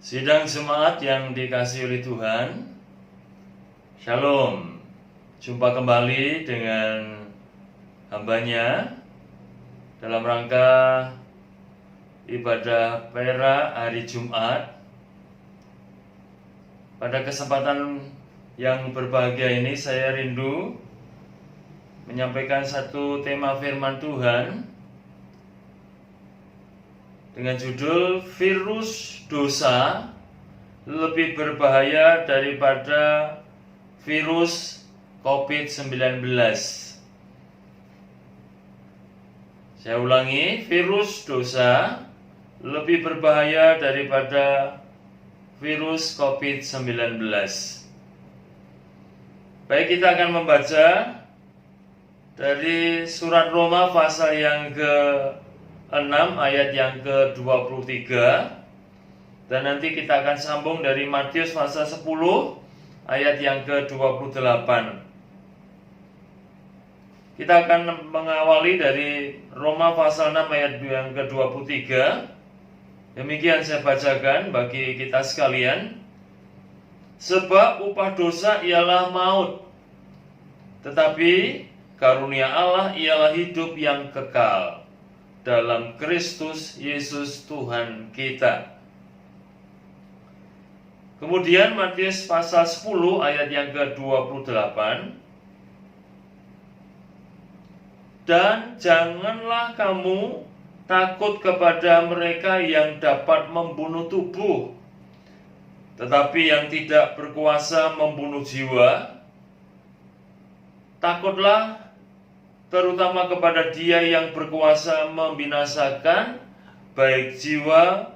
Sidang jemaat yang dikasihi oleh Tuhan, Shalom. Jumpa kembali dengan hambanya dalam rangka ibadah Pera hari Jumat. Pada kesempatan yang berbahagia ini saya rindu menyampaikan satu tema firman Tuhan dengan judul virus dosa lebih berbahaya daripada virus COVID-19. Saya ulangi, virus dosa lebih berbahaya daripada virus COVID-19. Baik, kita akan membaca dari surat Roma pasal yang ke-6 ayat yang ke-23, dan nanti kita akan sambung dari Matius pasal 10 ayat yang ke-28. Kita akan mengawali dari Roma pasal 6 ayat yang ke-23. Demikian saya bacakan bagi kita sekalian. Sebab upah dosa ialah maut, tetapi karunia Allah ialah hidup yang kekal dalam Kristus Yesus Tuhan kita. Kemudian Matius pasal 10 ayat yang ke-28. Dan janganlah kamu takut kepada mereka yang dapat membunuh tubuh, tetapi yang tidak berkuasa membunuh jiwa. Takutlah terutama kepada Dia yang berkuasa membinasakan baik jiwa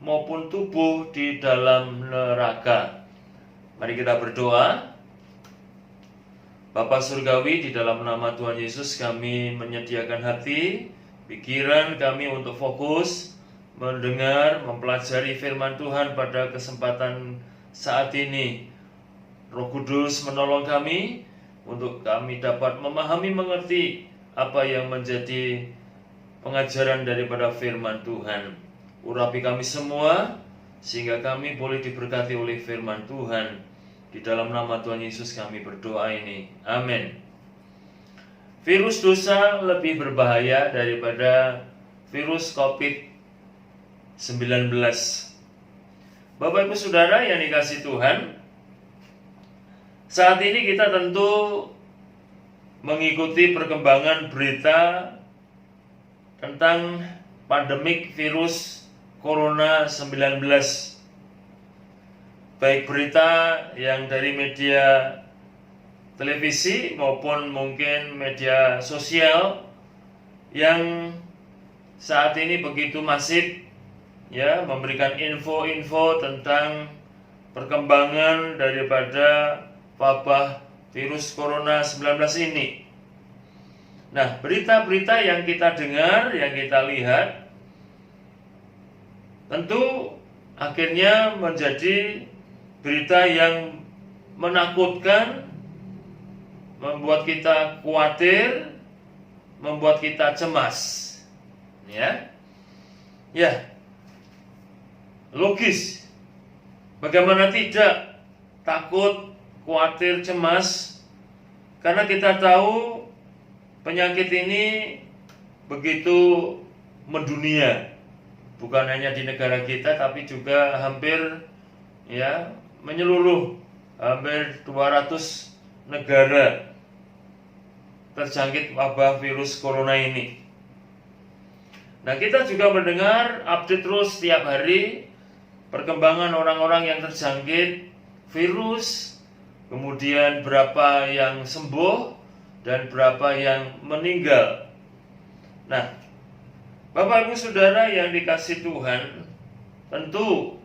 maupun tubuh di dalam neraka. Mari kita berdoa. Bapa Surgawi, di dalam nama Tuhan Yesus kami menyediakan hati, pikiran kami untuk fokus mendengar, mempelajari firman Tuhan pada kesempatan saat ini. Roh Kudus menolong kami untuk kami dapat memahami, mengerti apa yang menjadi pengajaran daripada firman Tuhan. Urapi kami semua sehingga kami boleh diberkati oleh firman Tuhan. Di dalam nama Tuhan Yesus kami berdoa ini. Amin. Virus dosa lebih berbahaya daripada virus COVID-19. Bapak Ibu Saudara yang dikasihi Tuhan, saat ini kita tentu mengikuti perkembangan berita tentang pandemik virus Corona 19. Baik berita yang dari media televisi maupun mungkin media sosial yang saat ini begitu masif ya, memberikan info-info tentang perkembangan daripada wabah virus Corona 19 ini. Nah, berita-berita yang kita dengar, yang kita lihat, tentu akhirnya menjadi berita yang menakutkan, membuat kita khawatir, membuat kita cemas. Ya, logis. Bagaimana tidak takut, khawatir, cemas, karena kita tahu penyakit ini begitu mendunia, bukan hanya di negara kita tapi juga hampir ya menyeluruh, hampir 200 negara terjangkit wabah virus corona ini. Nah, kita juga mendengar update terus setiap hari perkembangan orang-orang yang terjangkit virus, kemudian berapa yang sembuh dan berapa yang meninggal. Nah, Bapak Ibu Saudara yang dikasihi Tuhan, tentu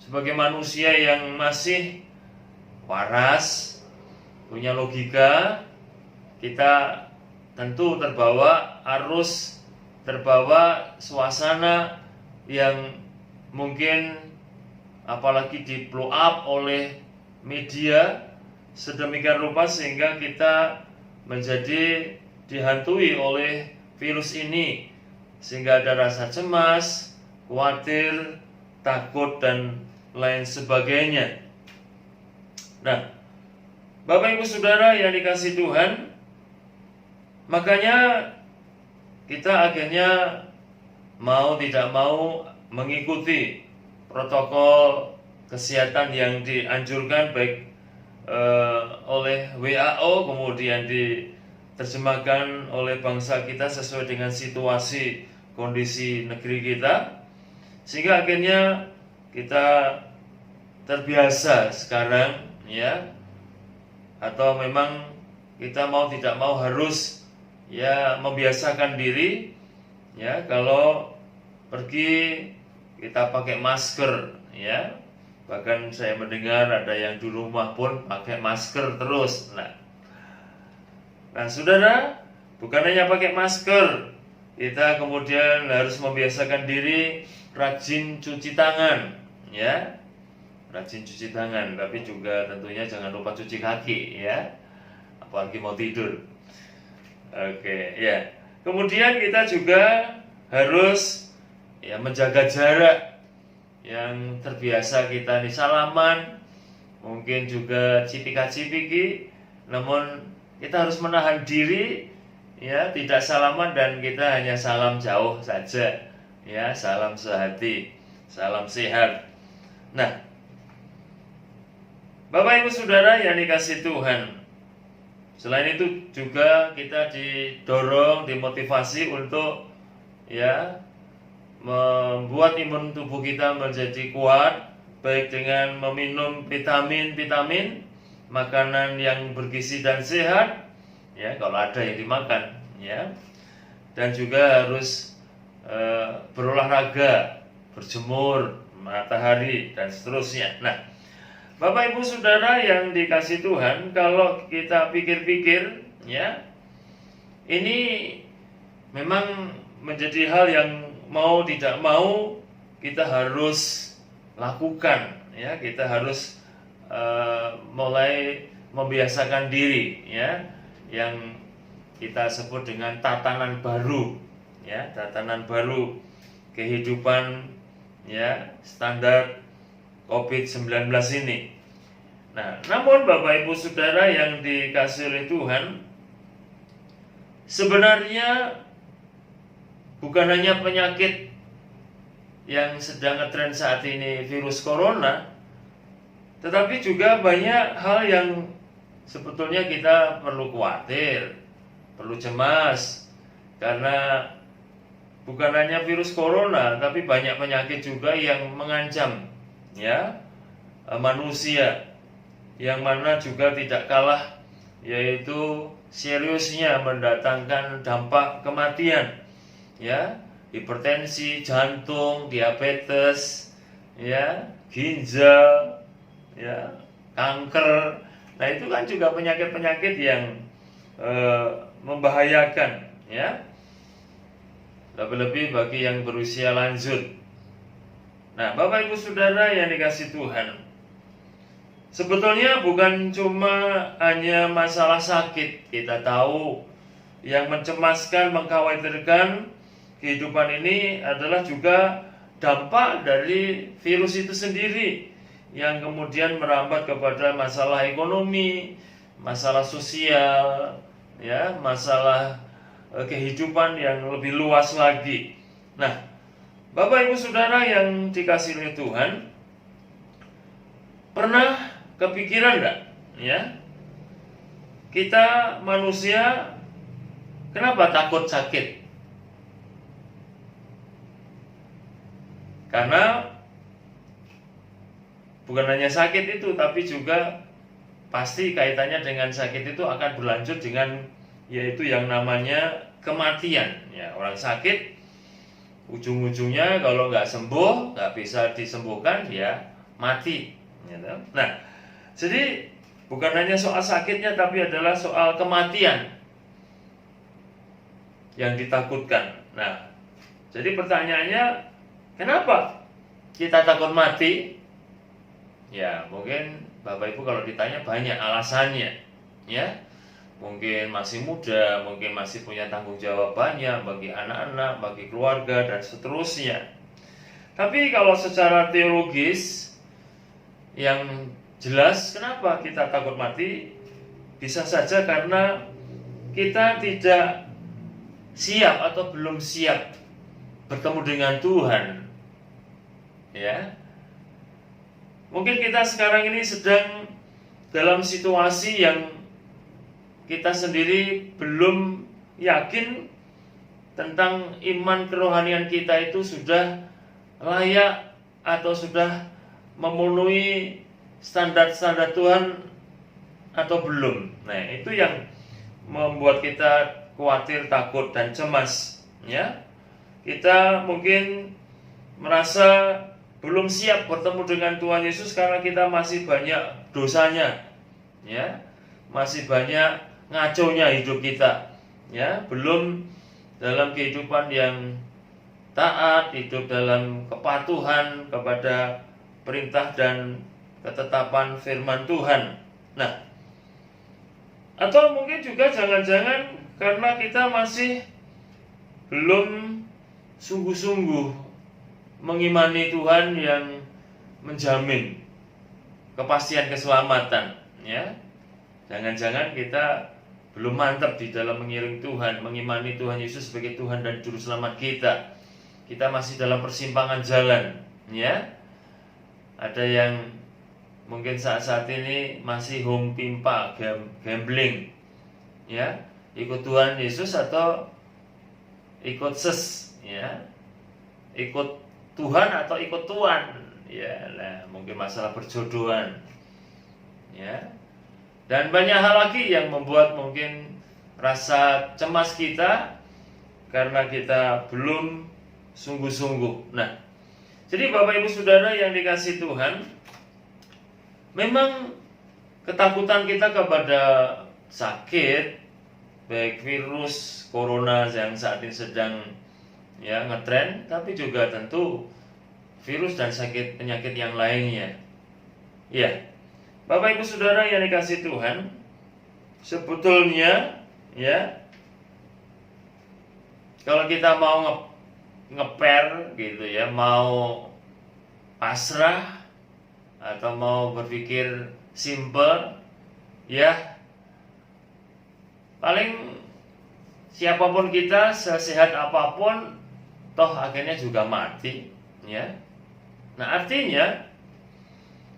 sebagai manusia yang masih waras, punya logika, kita tentu terbawa arus, terbawa suasana yang mungkin apalagi di blow up oleh media sedemikian rupa sehingga kita menjadi dihantui oleh virus ini, sehingga ada rasa cemas, khawatir, takut dan lain sebagainya. Nah, Bapak Ibu Saudara yang dikasihi Tuhan, makanya kita akhirnya mau tidak mau mengikuti protokol kesehatan yang dianjurkan baik oleh WHO, kemudian diterjemahkan oleh bangsa kita sesuai dengan situasi kondisi negeri kita, sehingga akhirnya kita terbiasa sekarang, ya, atau memang kita mau tidak mau harus ya membiasakan diri, ya, kalau pergi kita pakai masker, ya. Bahkan saya mendengar ada yang di rumah pun pakai masker terus. Nah, saudara, bukan hanya pakai masker, kita kemudian harus membiasakan diri rajin cuci tangan, ya, rajin cuci tangan. Tapi juga tentunya jangan lupa cuci kaki, ya, apalagi mau tidur. Oke, ya. Kemudian kita juga harus ya menjaga jarak. Yang terbiasa kita nih salaman, mungkin juga cipika-cipiki, namun kita harus menahan diri, ya, tidak salaman dan kita hanya salam jauh saja, ya, salam sehati, salam sehat. Nah, Bapak Ibu Saudara yang dikasihi Tuhan, selain itu juga kita didorong, dimotivasi untuk ya membuat imun tubuh kita menjadi kuat, baik dengan meminum vitamin, makanan yang bergizi dan sehat, ya, kalau ada yang dimakan, ya, dan juga harus berolahraga, berjemur, matahari, dan seterusnya. Nah, Bapak Ibu Saudara yang dikasihi Tuhan, kalau kita pikir-pikir, ya, ini memang menjadi hal yang mau tidak mau kita harus lakukan, ya, kita harus mulai membiasakan diri, ya, yang kita sebut dengan tatanan baru, ya, tatanan baru kehidupan, ya, standar COVID-19 ini. Nah, namun Bapak Ibu Saudara yang dikasihi oleh Tuhan, sebenarnya bukan hanya penyakit yang sedang ngetren saat ini, virus corona, tetapi juga banyak hal yang sebetulnya kita perlu khawatir, perlu cemas, karena bukan hanya virus corona, tapi banyak penyakit juga yang mengancam, ya, manusia, yang mana juga tidak kalah, yaitu seriusnya mendatangkan dampak kematian, ya, hipertensi, jantung, diabetes, ya, ginjal, ya, kanker. Nah, itu kan juga penyakit-penyakit yang membahayakan, ya, lebih-lebih bagi yang berusia lanjut. Nah, Bapak Ibu Saudara yang dikasihi Tuhan, sebetulnya bukan cuma hanya masalah sakit. Kita tahu yang mencemaskan, mengkhawatirkan kehidupan ini adalah juga dampak dari virus itu sendiri, yang kemudian merambat kepada masalah ekonomi, masalah sosial, ya, masalah kehidupan yang lebih luas lagi. Nah, Bapak Ibu Saudara yang dikasihi oleh Tuhan, pernah kepikiran enggak, ya, kita manusia kenapa takut sakit? Karena bukan hanya sakit itu, tapi juga pasti kaitannya dengan sakit itu akan berlanjut dengan yaitu yang namanya kematian. Ya, orang sakit ujung-ujungnya kalau nggak sembuh, nggak bisa disembuhkan, ya mati. Gitu. Nah, jadi bukan hanya soal sakitnya, tapi adalah soal kematian yang ditakutkan. Nah, jadi pertanyaannya, kenapa kita takut mati? Ya, mungkin Bapak Ibu kalau ditanya banyak alasannya, ya. Mungkin masih muda, mungkin masih punya tanggung jawab banyak bagi anak-anak, bagi keluarga, dan seterusnya. Tapi kalau secara teologis yang jelas, kenapa kita takut mati? Bisa saja karena kita tidak siap atau belum siap bertemu dengan Tuhan. Ya. Mungkin kita sekarang ini sedang dalam situasi yang kita sendiri belum yakin tentang iman kerohanian kita itu sudah layak atau sudah memenuhi standar-standar Tuhan atau belum. Nah, itu yang membuat kita khawatir, takut, dan cemas. Ya, kita mungkin merasa belum siap bertemu dengan Tuhan Yesus karena kita masih banyak dosanya, ya, masih banyak ngaconya hidup kita, ya, belum dalam kehidupan yang taat, hidup dalam kepatuhan kepada perintah dan ketetapan firman Tuhan. Nah, atau mungkin juga jangan-jangan karena kita masih belum sungguh-sungguh mengimani Tuhan yang menjamin kepastian keselamatan, ya. Jangan-jangan kita belum mantap di dalam mengiring Tuhan, mengimani Tuhan Yesus sebagai Tuhan dan Juru Selamat kita. Kita masih dalam persimpangan jalan, ya. Ada yang mungkin saat-saat ini masih home pimpa, gambling, ya, ikut Tuhan Yesus atau ikut ses, ya, ikut Tuhan atau ikut Tuhan, ya. Nah, mungkin masalah perjodohan, ya, dan banyak hal lagi yang membuat mungkin rasa cemas kita karena kita belum sungguh-sungguh. Nah, jadi Bapak Ibu Saudara yang dikasihi Tuhan, memang ketakutan kita kepada sakit, baik virus corona yang saat ini sedang, ya, ngetren, tapi juga tentu virus dan sakit penyakit yang lainnya. Ya, Bapak Ibu Saudara yang dikasihi Tuhan, sebetulnya, ya, kalau kita mau ngeper gitu, ya, mau pasrah atau mau berpikir simple, ya, paling siapapun kita, sesehat apapun, toh akhirnya juga mati, ya. Nah, artinya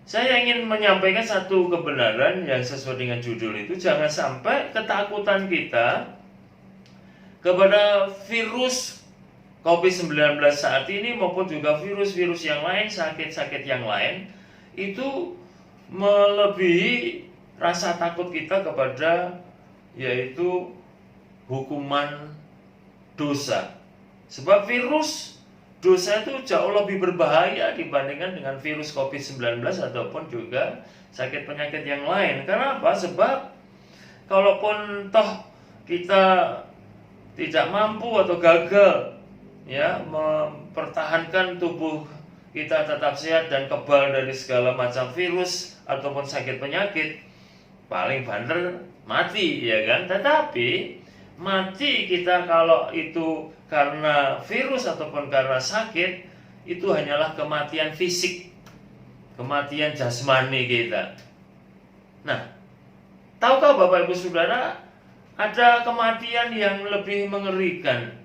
saya ingin menyampaikan satu kebenaran yang sesuai dengan judul itu. Jangan sampai ketakutan kita kepada virus COVID-19 saat ini maupun juga virus-virus yang lain, sakit-sakit yang lain, itu melebihi rasa takut kita kepada yaitu hukuman dosa. Sebab virus dosa itu jauh lebih berbahaya dibandingkan dengan virus COVID-19 ataupun juga sakit penyakit yang lain. Karena apa? Sebab kalaupun toh kita tidak mampu atau gagal, ya, mempertahankan tubuh kita tetap sehat dan kebal dari segala macam virus ataupun sakit penyakit, paling banter mati, ya kan? Tetapi mati kita kalau itu karena virus ataupun karena sakit, itu hanyalah kematian fisik, kematian jasmani kita. Nah, tahukah Bapak Ibu Saudara, ada kematian yang lebih mengerikan,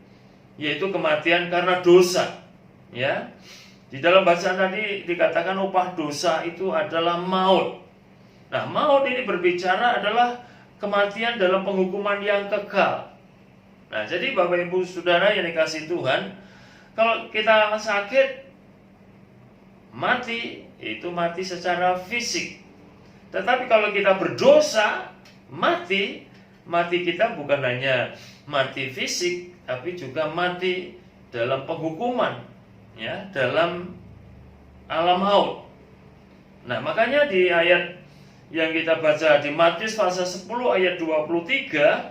yaitu kematian karena dosa, ya. Di dalam bacaan tadi dikatakan upah dosa itu adalah maut. Nah, maut ini berbicara adalah kematian dalam penghukuman yang kekal. Nah, jadi Bapak Ibu Saudara yang dikasihi Tuhan, kalau kita sakit, mati, itu mati secara fisik. Tetapi kalau kita berdosa, mati kita bukan hanya mati fisik, tapi juga mati dalam penghukuman, ya, dalam alam maut. Nah, makanya di ayat yang kita baca di Matius pasal 10 ayat 23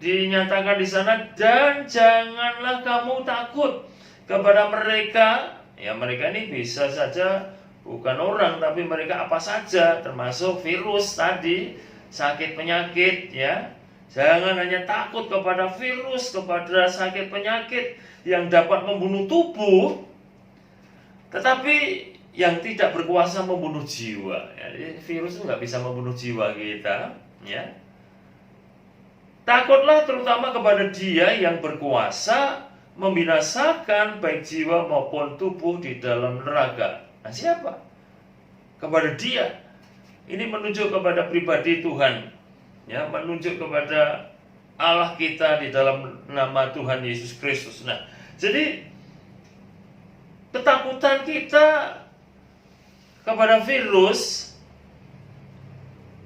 dinyatakan di sana, dan janganlah kamu takut kepada mereka. Ya, mereka ini bisa saja bukan orang, tapi mereka apa saja, termasuk virus tadi, sakit penyakit, ya. Jangan hanya takut kepada virus, kepada sakit penyakit yang dapat membunuh tubuh, Tetapi yang tidak berkuasa membunuh jiwa, ya, virus itu nggak bisa membunuh jiwa kita, ya. Takutlah terutama kepada Dia yang berkuasa membinasakan baik jiwa maupun tubuh di dalam neraka. Nah, siapa? Kepada Dia. Ini menunjuk kepada pribadi Tuhan, ya, menunjuk kepada Allah kita di dalam nama Tuhan Yesus Kristus. Nah, jadi ketakutan kita kepada virus,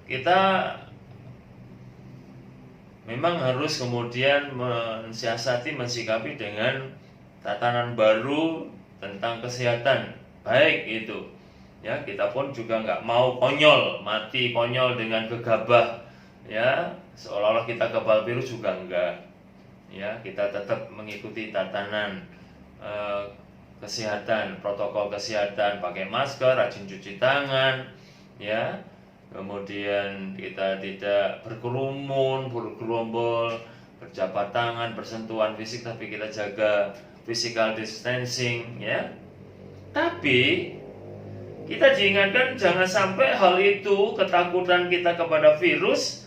kita memang harus kemudian mensiasati, mensikapi dengan tatanan baru tentang kesehatan. Baik itu, ya, kita pun juga nggak mau konyol, mati konyol dengan gegabah, ya, seolah-olah kita kebal virus juga enggak, ya. Kita tetap mengikuti tatanan kesehatan, protokol kesehatan, pakai masker, rajin cuci tangan, ya. Kemudian kita tidak berkerumun, bergerombol, berjabat tangan, bersentuhan fisik, tapi kita jaga physical distancing, ya. Tapi kita diingatkan jangan sampai hal itu, ketakutan kita kepada virus,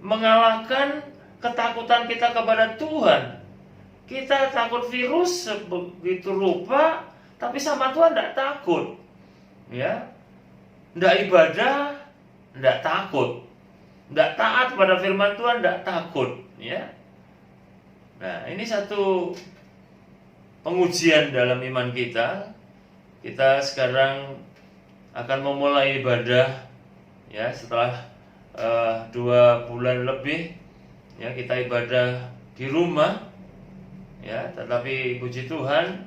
mengalahkan ketakutan kita kepada Tuhan. Kita takut virus sebegitu rupa, tapi sama Tuhan tidak takut, ya. Tidak ibadah, tidak takut, tidak taat pada firman Tuhan, tidak takut, ya. Nah, ini satu pengujian dalam iman kita. Kita sekarang akan memulai ibadah, ya, setelah 2 bulan lebih, ya, kita ibadah di rumah, ya. Tetapi puji Tuhan,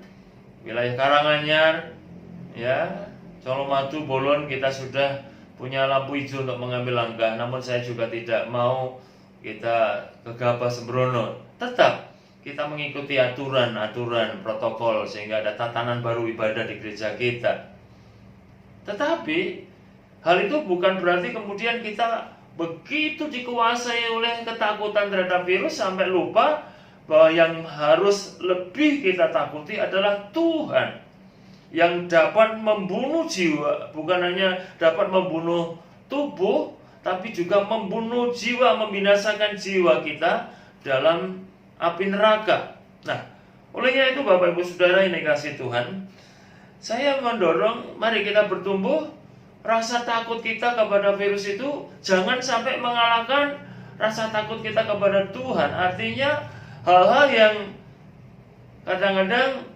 wilayah Karanganyar, ya, Colomadu, Bolon, kita sudah punya lampu hijau untuk mengambil langkah. Namun saya juga tidak mau kita gegabah sembrono. Tetap kita mengikuti aturan protokol sehingga ada tatanan baru ibadah di gereja kita. Tetapi hal itu bukan berarti kemudian kita begitu dikuasai oleh ketakutan terhadap virus sampai lupa bahwa yang harus lebih kita takuti adalah Tuhan yang dapat membunuh jiwa, bukan hanya dapat membunuh tubuh, tapi juga membunuh jiwa, membinasakan jiwa kita dalam api neraka. Nah, olehnya itu Bapak Ibu Saudara yang dikasihi Tuhan, saya mendorong mari kita bertumbuh. Rasa takut kita kepada virus itu jangan sampai mengalahkan rasa takut kita kepada Tuhan. Artinya hal-hal yang kadang-kadang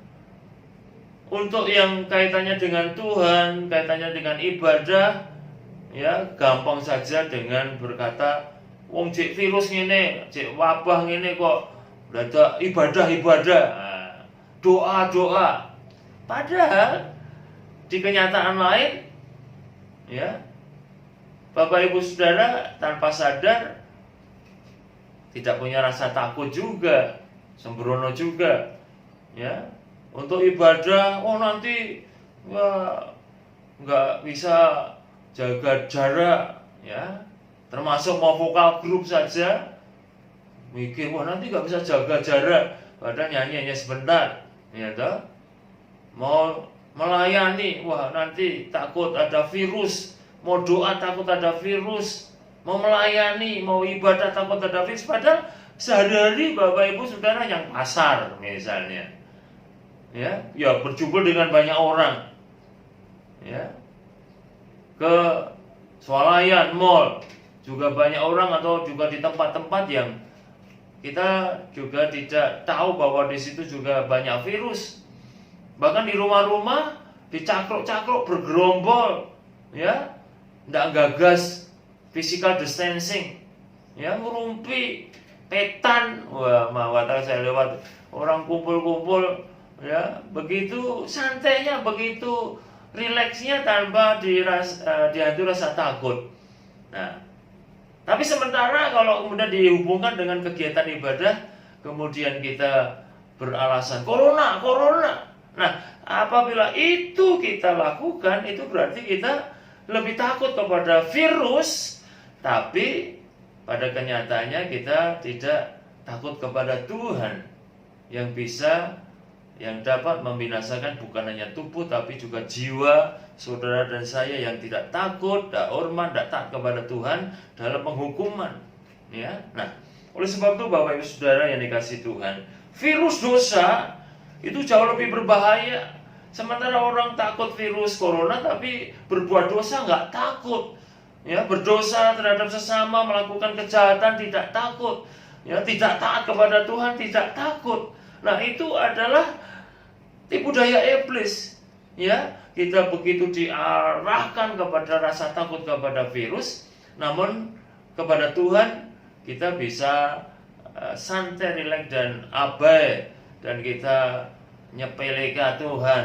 untuk yang kaitannya dengan Tuhan, kaitannya dengan ibadah, ya, gampang saja dengan berkata, wong cek virus ngene, cek wabah ngene kok ada ibadah-ibadah, doa-doa. Padahal di kenyataan lain, ya, Bapak Ibu Saudara tanpa sadar tidak punya rasa takut juga, sembrono juga, ya. Untuk ibadah, nanti nggak bisa jaga jarak, ya. Termasuk mau vokal grup saja, mikir nanti nggak bisa jaga jarak, padahal nyanyi hanya sebentar, ya toh. Mau melayani, nanti takut ada virus, mau doa takut ada virus, mau melayani, mau ibadah takut ada virus, padahal sehari-hari Bapak Ibu Saudara yang pasar misalnya, ya berjumpa dengan banyak orang, ya, ke swalayan, mall, juga banyak orang, atau juga di tempat-tempat yang kita juga tidak tahu bahwa di situ juga banyak virus. Bahkan di rumah-rumah dicakruk-cakruk bergerombol, ya, tidak gagas physical distancing, ya, ngerumpi, petan, mawata saya lewat orang kumpul-kumpul, ya, begitu santainya, begitu rileksnya tanpa dihantui rasa takut. Nah, tapi sementara kalau kemudian dihubungkan dengan kegiatan ibadah, kemudian kita beralasan corona. Nah, apabila itu kita lakukan, itu berarti kita lebih takut kepada virus, tapi pada kenyataannya kita tidak takut kepada Tuhan yang bisa yang dapat membinasakan bukan hanya tubuh tapi juga jiwa saudara dan saya yang tidak takut, tidak hormat, tidak taat kepada Tuhan dalam penghukuman. Ya, nah, oleh sebab itu Bapak Ibu Saudara yang dikasihi Tuhan, virus dosa itu jauh lebih berbahaya. Sementara orang takut virus corona tapi berbuat dosa nggak takut. Ya, berdosa terhadap sesama, melakukan kejahatan tidak takut. Ya, tidak taat kepada Tuhan tidak takut. Nah, itu adalah tipu daya iblis. Ya, kita begitu diarahkan kepada rasa takut kepada virus, namun kepada Tuhan kita bisa santai, rileks dan abai, dan kita nyepelekan Tuhan.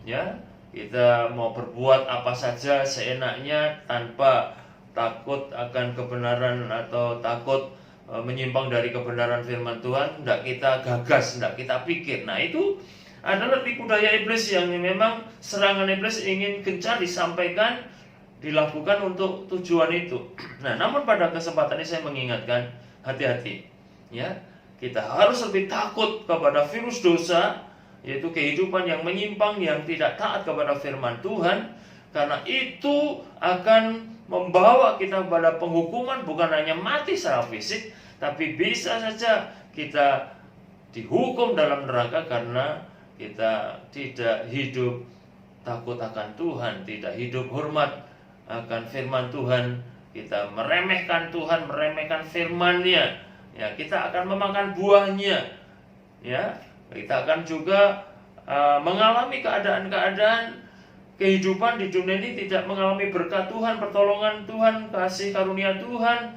Ya, kita mau berbuat apa saja seenaknya tanpa takut akan kebenaran atau takut menyimpang dari kebenaran firman Tuhan. Tidak kita gagas, tidak kita pikir. Nah, itu adalah tipu daya iblis yang memang serangan iblis ingin gencar disampaikan, dilakukan untuk tujuan itu. Nah, namun pada kesempatan ini saya mengingatkan, hati-hati. Ya, kita harus lebih takut kepada virus dosa, yaitu kehidupan yang menyimpang, yang tidak taat kepada firman Tuhan, karena itu akan membawa kita pada penghukuman, bukan hanya mati secara fisik, tapi bisa saja kita dihukum dalam neraka karena kita tidak hidup takut akan Tuhan, tidak hidup hormat akan firman Tuhan, kita meremehkan Tuhan, meremehkan firman-Nya. Ya, kita akan memakan buahnya. Ya, kita akan juga mengalami keadaan-keadaan kehidupan di dunia ini tidak mengalami berkat Tuhan, pertolongan Tuhan, kasih karunia Tuhan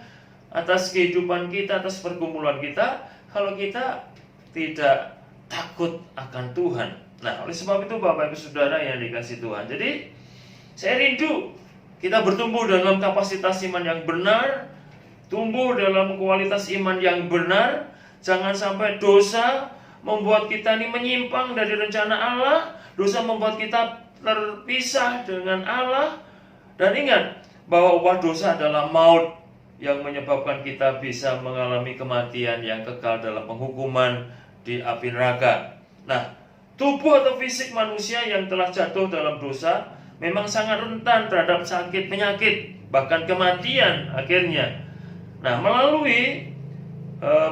atas kehidupan kita, atas pergumulan kita, kalau kita tidak takut akan Tuhan. Nah, oleh sebab itu Bapak Ibu Saudara yang dikasihi Tuhan, jadi saya rindu kita bertumbuh dalam kapasitas iman yang benar, tumbuh dalam kualitas iman yang benar. Jangan sampai dosa membuat kita ini menyimpang dari rencana Allah, dosa membuat kita terpisah dengan Allah. Dan ingat bahwa upah dosa adalah maut, yang menyebabkan kita bisa mengalami kematian yang kekal dalam penghukuman di api neraka. Nah, tubuh atau fisik manusia yang telah jatuh dalam dosa memang sangat rentan terhadap sakit penyakit, bahkan kematian akhirnya. Nah, melalui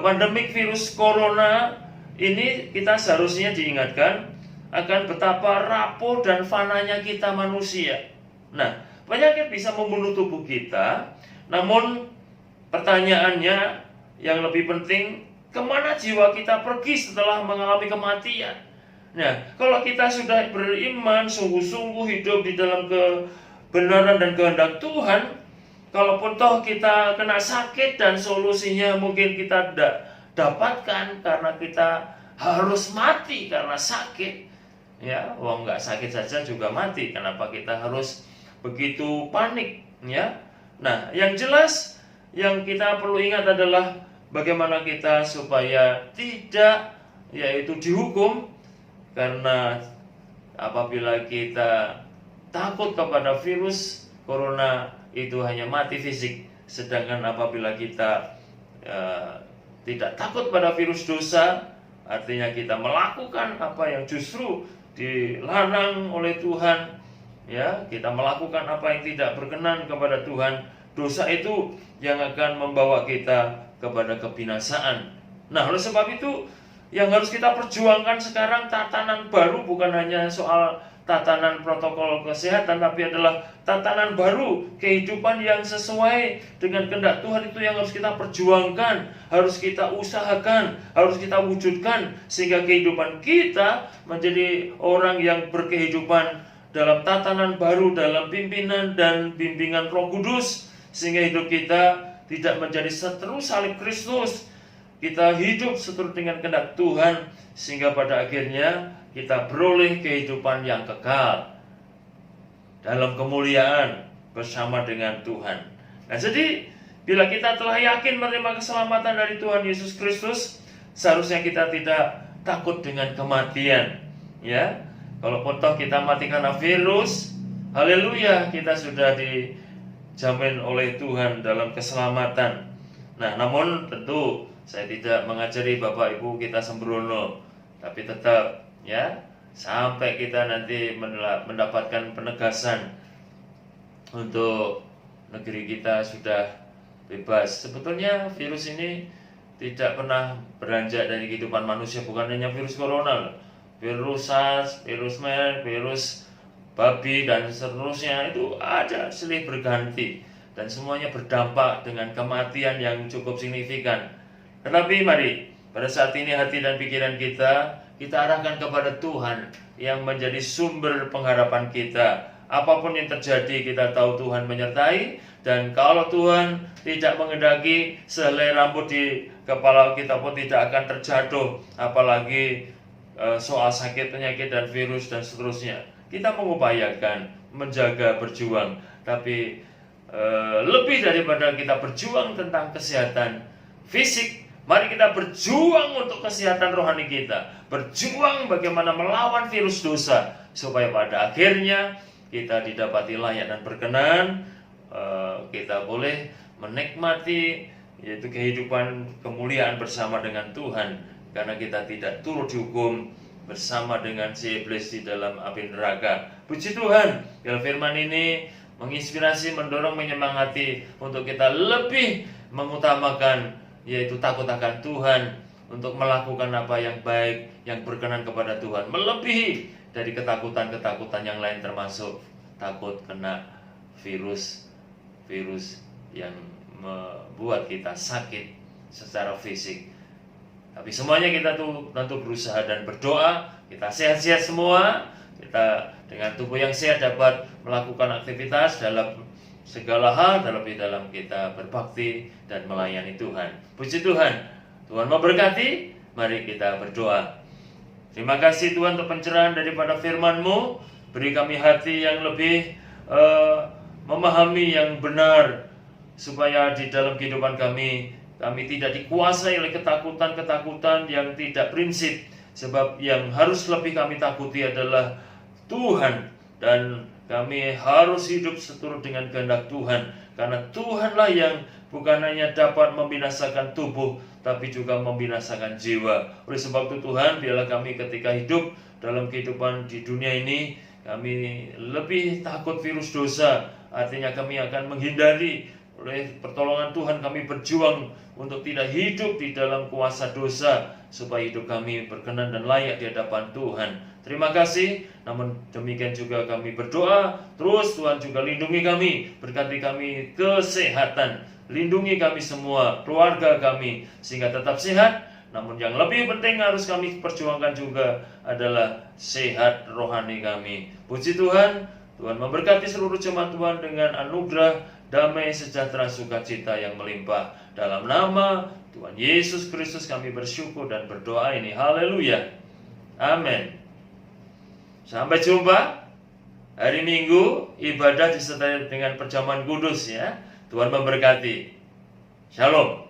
pandemik virus corona ini kita seharusnya diingatkan akan betapa rapuh dan fananya kita manusia. Nah, penyakit bisa membunuh tubuh kita, namun pertanyaannya yang lebih penting, kemana jiwa kita pergi setelah mengalami kematian? Nah, kalau kita sudah beriman, sungguh-sungguh hidup di dalam kebenaran dan kehendak Tuhan, kalaupun toh kita kena sakit dan solusinya mungkin kita tidak dapatkan karena kita harus mati karena sakit. Ya, nggak sakit saja juga mati. Kenapa kita harus begitu panik? Ya, nah, yang jelas yang kita perlu ingat adalah bagaimana kita supaya tidak yaitu dihukum, karena apabila kita takut kepada virus corona itu hanya mati fisik, sedangkan apabila kita tidak takut pada virus dosa, artinya kita melakukan apa yang justru dilarang oleh Tuhan, ya, kita melakukan apa yang tidak berkenan kepada Tuhan, dosa itu yang akan membawa kita kepada kebinasaan. Nah, oleh sebab itu yang harus kita perjuangkan sekarang tatanan baru, bukan hanya soal tatanan protokol kesehatan, tapi adalah tatanan baru kehidupan yang sesuai dengan kehendak Tuhan. Itu yang harus kita perjuangkan, harus kita usahakan, harus kita wujudkan, sehingga kehidupan kita menjadi orang yang berkehidupan dalam tatanan baru, dalam pimpinan dan bimbingan Roh Kudus, sehingga hidup kita tidak menjadi seteru salib Kristus. Kita hidup seturut dengan kehendak Tuhan, sehingga pada akhirnya kita beroleh kehidupan yang kekal dalam kemuliaan bersama dengan Tuhan. Nah, jadi bila kita telah yakin menerima keselamatan dari Tuhan Yesus Kristus, seharusnya kita tidak takut dengan kematian. Ya, kalaupun toh kita mati karena virus, haleluya, kita sudah dijamin oleh Tuhan dalam keselamatan. Nah, namun tentu saya tidak mengajari Bapak Ibu kita sembrono, tapi tetap ya, sampai kita nanti mendapatkan penegasan untuk negeri kita sudah bebas. Sebetulnya virus ini tidak pernah beranjak dari kehidupan manusia, bukan hanya virus corona, virus SARS, virus MERS, virus babi dan seterusnya, itu ada silih berganti dan semuanya berdampak dengan kematian yang cukup signifikan. Tetapi mari pada saat ini hati dan pikiran kita arahkan kepada Tuhan yang menjadi sumber pengharapan kita. Apapun yang terjadi, kita tahu Tuhan menyertai, dan kalau Tuhan tidak menghendaki, sehelai rambut di kepala kita pun tidak akan terjatuh, apalagi soal sakit, penyakit, dan virus, dan seterusnya. Kita mengupayakan, menjaga, berjuang, tapi lebih daripada kita berjuang tentang kesehatan fisik, mari kita berjuang untuk kesehatan rohani kita, berjuang bagaimana melawan virus dosa, supaya pada akhirnya kita didapati layak dan berkenan, kita boleh menikmati yaitu kehidupan kemuliaan bersama dengan Tuhan, karena kita tidak turut dihukum bersama dengan si iblis di dalam api neraka. Puji Tuhan, biar firman ini menginspirasi, mendorong, menyemangati untuk kita lebih mengutamakan yaitu takut akan Tuhan, untuk melakukan apa yang baik, yang berkenan kepada Tuhan, melebihi dari ketakutan-ketakutan yang lain, termasuk takut kena virus yang membuat kita sakit secara fisik. Tapi semuanya kita tentu berusaha dan berdoa, kita sehat-sehat semua, kita dengan tubuh yang sehat dapat melakukan aktivitas dalam segala hal, terlebih dalam kita berbakti dan melayani Tuhan. Puji Tuhan, Tuhan memberkati. Mari kita berdoa. Terima kasih Tuhan untuk pencerahan daripada firman-Mu. Beri kami hati yang lebih memahami yang benar, supaya di dalam kehidupan kami tidak dikuasai oleh ketakutan-ketakutan yang tidak prinsip. Sebab yang harus lebih kami takuti adalah Tuhan, dan kami harus hidup seturut dengan kehendak Tuhan, karena Tuhanlah yang bukan hanya dapat membinasakan tubuh, tapi juga membinasakan jiwa. Oleh sebab itu Tuhan, biarlah kami ketika hidup dalam kehidupan di dunia ini, kami lebih takut virus dosa. Artinya kami akan menghindari, oleh pertolongan Tuhan kami berjuang untuk tidak hidup di dalam kuasa dosa, supaya hidup kami berkenan dan layak di hadapan Tuhan. Terima kasih. Namun demikian juga kami berdoa terus, Tuhan juga lindungi kami, berkati kami kesehatan, lindungi kami semua, keluarga kami, sehingga tetap sehat. Namun yang lebih penting harus kami perjuangkan juga adalah sehat rohani kami. Puji Tuhan, Tuhan memberkati seluruh jemaat Tuhan dengan anugerah, damai, sejahtera, sukacita yang melimpah. Dalam nama Tuhan Yesus Kristus kami bersyukur dan berdoa ini. Haleluya. Amin. Sampai jumpa hari Minggu, ibadah disertai dengan perjamuan kudus ya. Tuhan memberkati. Shalom.